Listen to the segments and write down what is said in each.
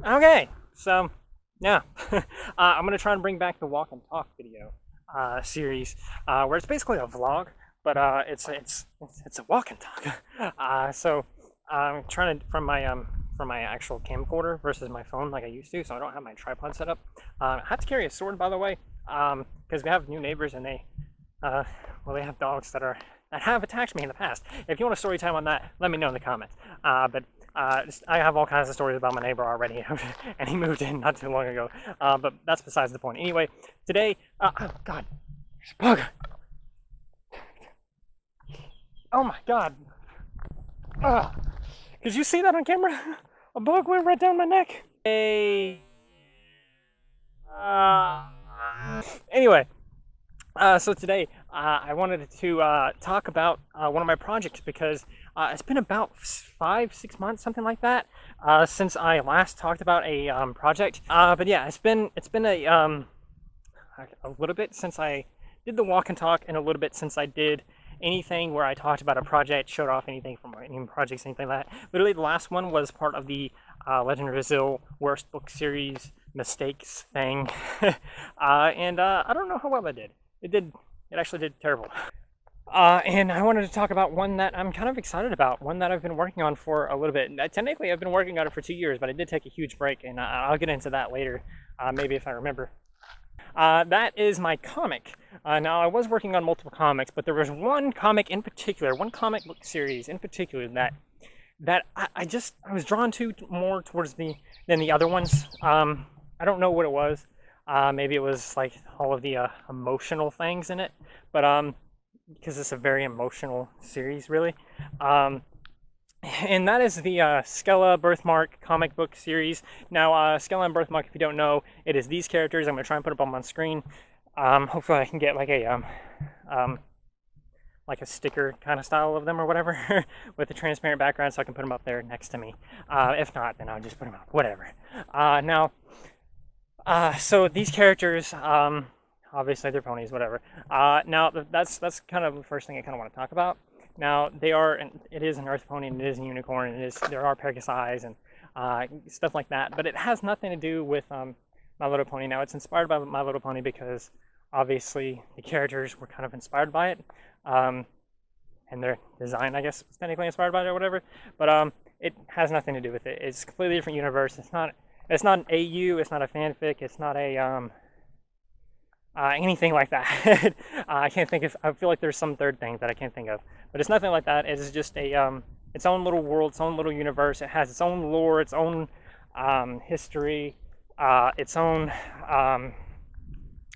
Okay, so yeah, I'm gonna try and bring back the walk and talk video series, where it's basically a vlog, but it's a walk and talk. So I'm trying to from my actual camcorder versus my phone like I used to, so I don't have my tripod set up. I have to carry a sword, by the way, because we have new neighbors and uh, they have dogs that have attacked me in the past. If you want a story time on that, let me know in the comments. But I have all kinds of stories about my neighbor already, and he moved in not too long ago. But that's besides the point. Anyway, today, oh God, there's a bug. Oh my God. Did you see that on camera? A bug went right down my neck. Hey. Anyway, so today I wanted to talk about one of my projects because it's been about 5, 6 months, something like that, since I last talked about a project. But yeah, it's been a little bit since I did the walk and talk, and a little bit since I did anything where I talked about a project, showed off anything from any projects, anything like that. Literally, the last one was part of the Legend of Brazil Worst Book Series Mistakes thing, and I don't know how well I did. It did. It actually did terrible. And I wanted to talk about one that I'm kind of excited about, one that I've been working on for a little bit. Technically, I've been working on it for 2 years, but I did take a huge break, and I'll get into that later, maybe if I remember. That is my comic. Now, I was working on multiple comics, but there was one comic in particular, one comic book series in particular that I was drawn to more towards than the other ones. I don't know what it was. Maybe it was like all of the emotional things in it, but because it's a very emotional series, really. And that is the Skele Birthmark comic book series. Now, Skele and Birthmark, if you don't know, it is these characters. I'm going to try and put them on screen. Hopefully I can get like a sticker kind of style of them or whatever with a transparent background so I can put them up there next to me. If not, then I'll just put them up, whatever. So these characters, obviously they're ponies, whatever. Now, that's kind of the first thing I kind of want to talk about. Now it is an earth pony and it is a unicorn and there are Pegasus eyes and stuff like that, but it has nothing to do with My Little Pony. Now it's inspired by My Little Pony because obviously the characters were kind of inspired by it, and their design, I guess, was technically inspired by it or whatever. But it has nothing to do with it. It's a completely different universe. It's not an AU. It's not a fanfic. It's not a anything like that. I can't think of. I feel like there's some third thing that I can't think of, but it's nothing like that. It is just its own little world, its own little universe. It has its own lore, its own history, its own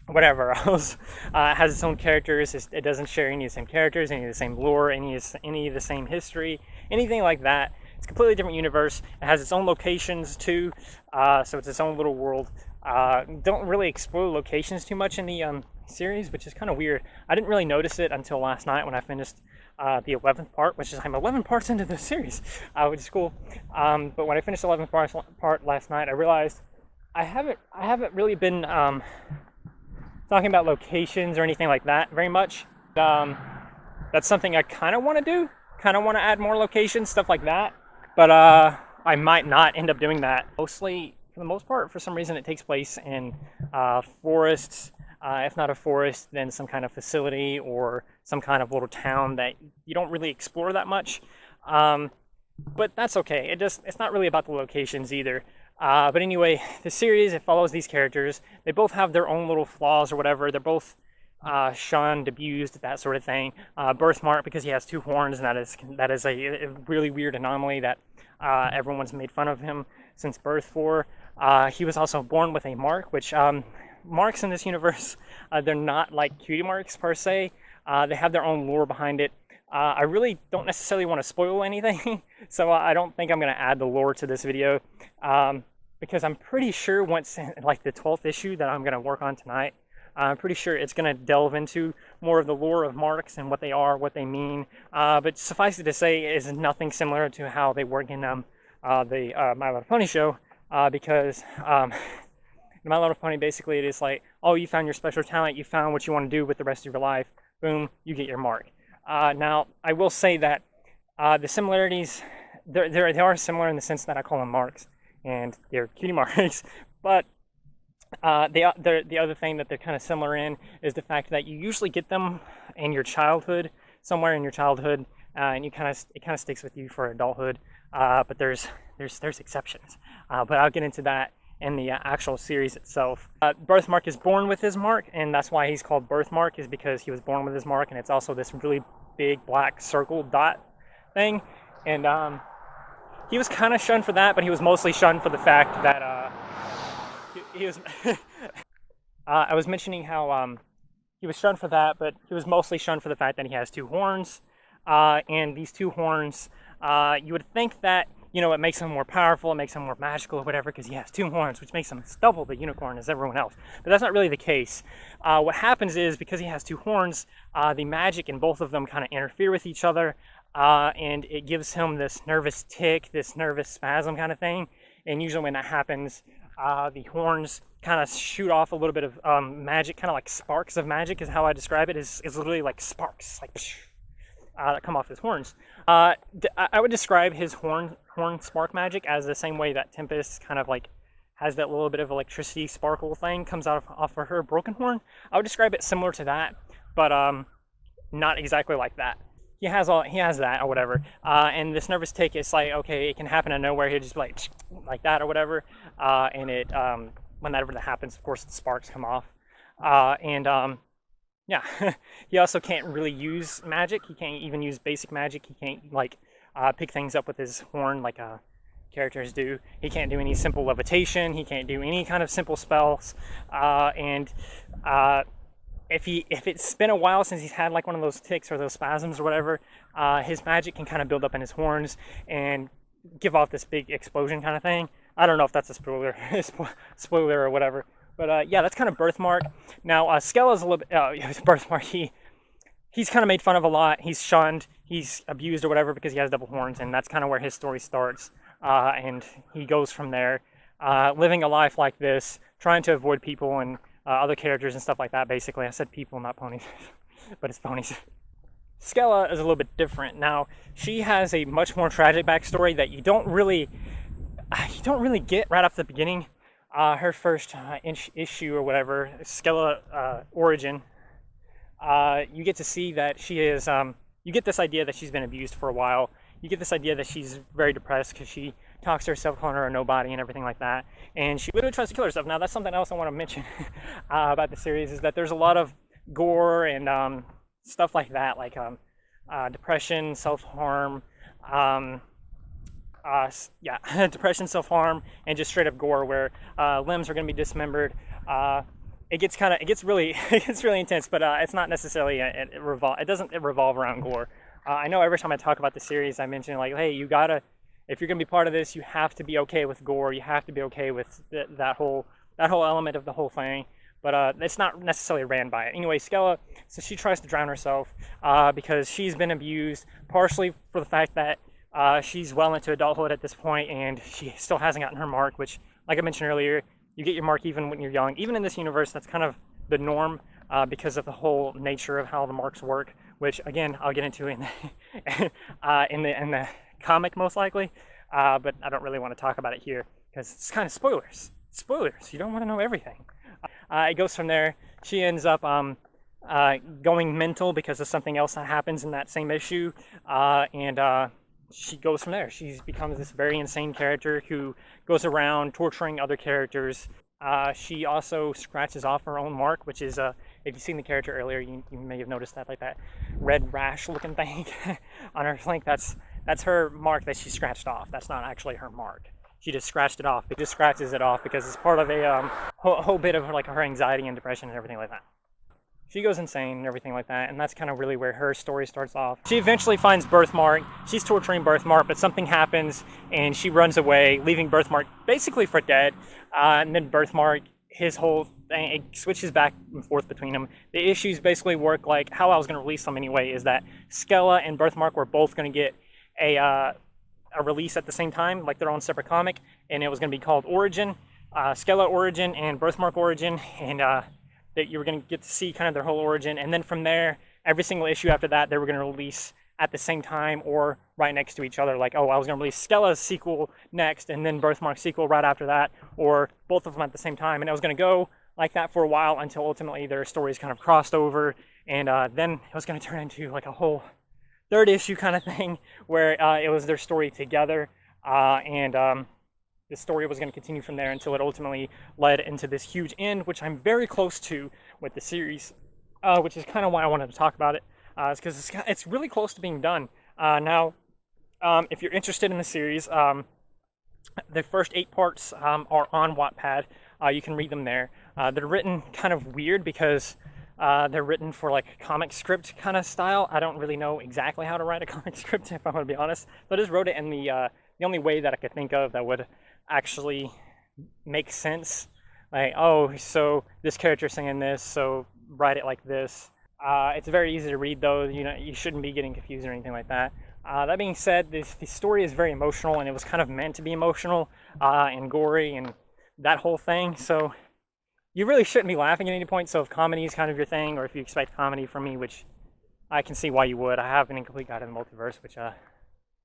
whatever else. It has its own characters. It doesn't share any of the same characters, any of the same lore, any of the same history, anything like that. It's a completely different universe. It has its own locations too, so it's its own little world. Don't really explore locations too much in the series, which is kind of weird. I didn't really notice it until last night when I finished the 11th part, which is I'm 11 parts into the series, which is cool. But when I finished the 11th part last night, I realized I haven't really been talking about locations or anything like that very much. That's something I kind of want to do. Kind of want to add more locations, stuff like that. But I might not end up doing that. Mostly, for the most part, for some reason, it takes place in forests. If not a forest, then some kind of facility or some kind of little town that you don't really explore that much. But that's okay. It's not really about the locations either. But anyway, the series, it follows these characters. They both have their own little flaws or whatever. They're both shunned, abused, that sort of thing. Birthmark, because he has two horns, and that is a really weird anomaly that everyone's made fun of him since birth for. He was also born with a mark, which marks in this universe, they're not like cutie marks per se. They have their own lore behind it. I really don't necessarily want to spoil anything, so I don't think I'm going to add the lore to this video, because I'm pretty sure once, like the 12th issue that I'm going to work on tonight, I'm pretty sure it's going to delve into more of the lore of marks and what they are, what they mean, but suffice it to say, it is nothing similar to how they work in the My Little Pony show, because My Little Pony, basically, it is like, oh, you found your special talent, you found what you want to do with the rest of your life, boom, you get your mark. Now, I will say that the similarities, they are similar in the sense that I call them marks and they're cutie marks. But the other thing that they're kind of similar in is the fact that you usually get them in your childhood, somewhere in your childhood, and it kind of sticks with you for adulthood. But there's exceptions. But I'll get into that in the actual series itself. Birthmark is born with his mark, and that's why he's called Birthmark, is because he was born with his mark, and it's also this really big black circle dot thing. And he was kind of shunned for that, but he was mostly shunned for the fact that he was. I was mentioning how he was shunned for that, but he was mostly shunned for the fact that he has 2 horns. And these 2 horns, you would think that, you know, it makes him more powerful, it makes him more magical or whatever, because he has 2 horns, which makes him double the unicorn as everyone else. But that's not really the case. What happens is, because he has 2 horns, the magic in both of them kind of interfere with each other, and it gives him this nervous tick, this nervous spasm kind of thing. And usually when that happens, the horns kind of shoot off a little bit of magic, kind of like sparks of magic is how I describe it. Is literally like sparks, like that come off his horns. I would describe his horn spark magic as the same way that Tempest kind of like has that little bit of electricity sparkle thing comes off of her broken horn. I would describe it similar to that, but not exactly like that. He has that or whatever, and this nervous tick is like, okay, it can happen out of nowhere. He'll just be like that or whatever, and it whenever that happens, of course, the sparks come off, yeah, he also can't really use magic. He can't even use basic magic. He can't like pick things up with his horn like characters do. He can't do any simple levitation. He can't do any kind of simple spells, and if it's been a while since he's had like one of those ticks or those spasms or whatever, his magic can kind of build up in his horns and give off this big explosion kind of thing. I don't know if that's a spoiler, spoiler or whatever, but yeah, that's kind of Birthmark. Now, Skele is a little bit Birthmark. He's kind of made fun of a lot. He's shunned. He's abused or whatever because he has double horns, and that's kind of where his story starts. And he goes from there, living a life like this, trying to avoid people and other characters and stuff like that. Basically, I said people, not ponies, but it's ponies. Skele is a little bit different. Now, she has a much more tragic backstory that you don't really get right off the beginning. Her first issue or whatever, Skele origin, you get to see that she is. You get this idea that she's been abused for a while. You get this idea that she's very depressed because she talks to herself, calling her a nobody and everything like that. And she literally tries to kill herself. Now, that's something else I want to mention about the series, is that there's a lot of gore and stuff like that, like depression, self-harm, depression, self-harm, and just straight up gore where limbs are going to be dismembered. It gets really intense, but it's not necessarily it doesn't revolve around gore. I know every time I talk about the series, I mention like, hey, if you're gonna be part of this, you have to be okay with gore. You have to be okay with that whole element of the whole thing. But it's not necessarily ran by it. Anyway, Skele, so she tries to drown herself because she's been abused, partially for the fact that she's well into adulthood at this point, and she still hasn't gotten her mark. Which, like I mentioned earlier, you get your mark even when you're young. Even in this universe, that's kind of the norm because of the whole nature of how the marks work. Which again, I'll get into in the comic most likely, but I don't really want to talk about it here because it's kind of spoilers. Spoilers. You don't want to know everything. It goes from there. She ends up going mental because of something else that happens in that same issue, and she goes from there. She becomes this very insane character who goes around torturing other characters. She also scratches off her own mark, which is, if you've seen the character earlier, you may have noticed that, like that red rash looking thing on her flank. That's her mark that she scratched off. That's not actually her mark. She just scratched it off. It just scratches it off because it's part of a whole bit of like her anxiety and depression and everything like that. She goes insane and everything like that, and that's kind of really where her story starts off. She eventually finds Birthmark. She's torturing Birthmark, but something happens, and she runs away, leaving Birthmark basically for dead. And then Birthmark, his whole thing, it switches back and forth between them. The issues basically work like how I was going to release them anyway, is that Skele and Birthmark were both going to get a release at the same time, like their own separate comic, and it was going to be called Origin, Skele Origin and Birthmark Origin, and that you were going to get to see kind of their whole origin. And then from there, every single issue after that, they were going to release at the same time or right next to each other. Like, oh, I was going to release Skele's sequel next and then Birthmark's sequel right after that, or both of them at the same time. And I was going to go like that for a while until ultimately their stories kind of crossed over, and then it was going to turn into like a whole third issue kind of thing where it was their story together, and the story was going to continue from there until it ultimately led into this huge end, which I'm very close to with the series, which is kind of why I wanted to talk about it. It's because it's really close to being done. Now, if you're interested in the series, the first 8 parts are on Wattpad. You can read them there. They're written kind of weird because they're written for like a comic script kind of style. I don't really know exactly how to write a comic script, if I'm going to be honest. But I just wrote it in the only way that I could think of that would actually make sense. Like, oh, so this character's saying this, so write it like this. It's very easy to read, though. You know, you shouldn't be getting confused or anything like that. That being said, the story is very emotional, and it was kind of meant to be emotional and gory and that whole thing. So you really shouldn't be laughing at any point. So if comedy is kind of your thing, or if you expect comedy from me, which I can see why you would. I have an Incomplete Guide to the Multiverse, which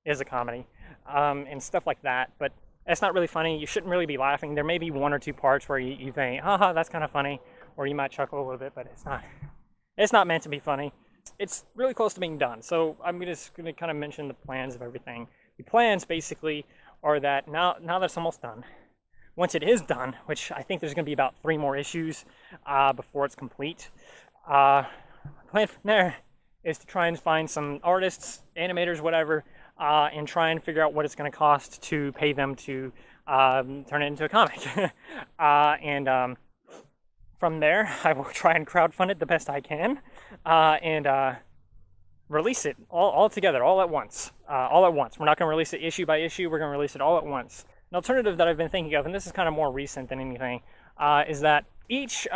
is a comedy, and stuff like that. But it's not really funny. You shouldn't really be laughing. There may be 1 or 2 parts where you think, haha, that's kind of funny, or you might chuckle a little bit, but it's not. It's not meant to be funny. It's really close to being done. So I'm just going to kind of mention the plans of everything. The plans basically are that now that it's almost done, once it is done, which I think there's going to be about 3 more issues before it's complete, the plan from there is to try and find some artists, animators, whatever, and try and figure out what it's going to cost to pay them to turn it into a comic. From there, I will try and crowdfund it the best I can, and release it all together, all at once. All at once. We're not going to release it issue by issue. We're going to release it all at once. An alternative that I've been thinking of, and this is kind of more recent than anything, is that each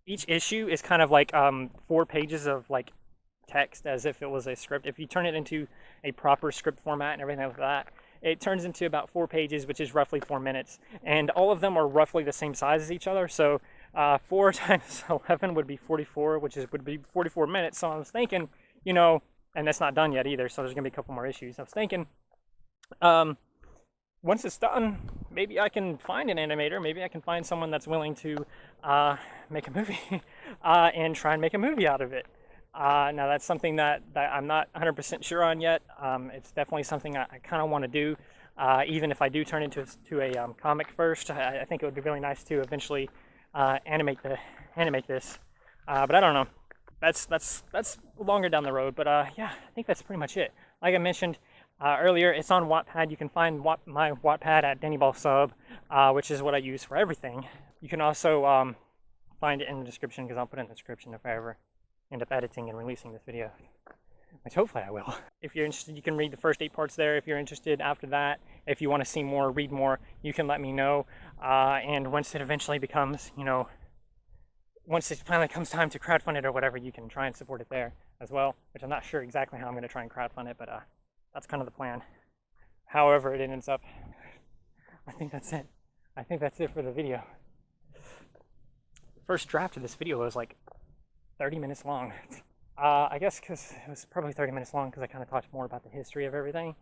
issue is kind of like 4 pages of like text, as if it was a script. If you turn it into a proper script format and everything like that, it turns into about 4 pages, which is roughly 4 minutes. And all of them are roughly the same size as each other. So 4 times 11 would be 44, which would be 44 minutes. So I was thinking, you know, and that's not done yet either. So there's going to be a couple more issues. I was thinking, once it's done, maybe I can find an animator. Maybe I can find someone that's willing to make a movie and try and make a movie out of it. Now that's something that I'm not 100% sure on yet. It's definitely something I kind of want to do. Even if I do turn into a comic first, I think it would be really nice to eventually animate this. But I don't know. That's longer down the road. But yeah, I think that's pretty much it. Like I mentioned earlier, it's on Wattpad. You can find my Wattpad at Denny Ball Sub, which is what I use for everything. You can also find it in the description, because I'll put it in the description if I ever end up editing and releasing this video, which hopefully I will. If you're interested, you can read the first 8 parts there. If you're interested after that, if you want to see more, read more, you can let me know. And once it eventually becomes, you know, once it finally comes time to crowdfund it or whatever, you can try and support it there as well, which I'm not sure exactly how I'm going to try and crowdfund it, but that's kind of the plan. However it ends up, I think that's it. I think that's it for the video. First draft of this video was like 30 minutes long. I guess because it was probably 30 minutes long because I kind of talked more about the history of everything,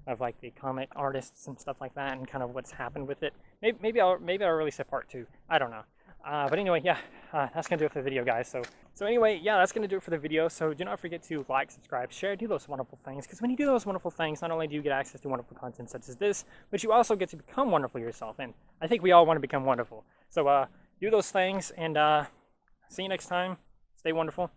of like the comic artists and stuff like that, and kind of what's happened with it. Maybe I'll release a part 2. I don't know. But anyway, yeah, that's gonna do it for the video, guys. So anyway, yeah, that's gonna do it for the video. So do not forget to like, subscribe, share, do those wonderful things. Because when you do those wonderful things, not only do you get access to wonderful content such as this, but you also get to become wonderful yourself. And I think we all want to become wonderful. So do those things, and see you next time. Stay wonderful.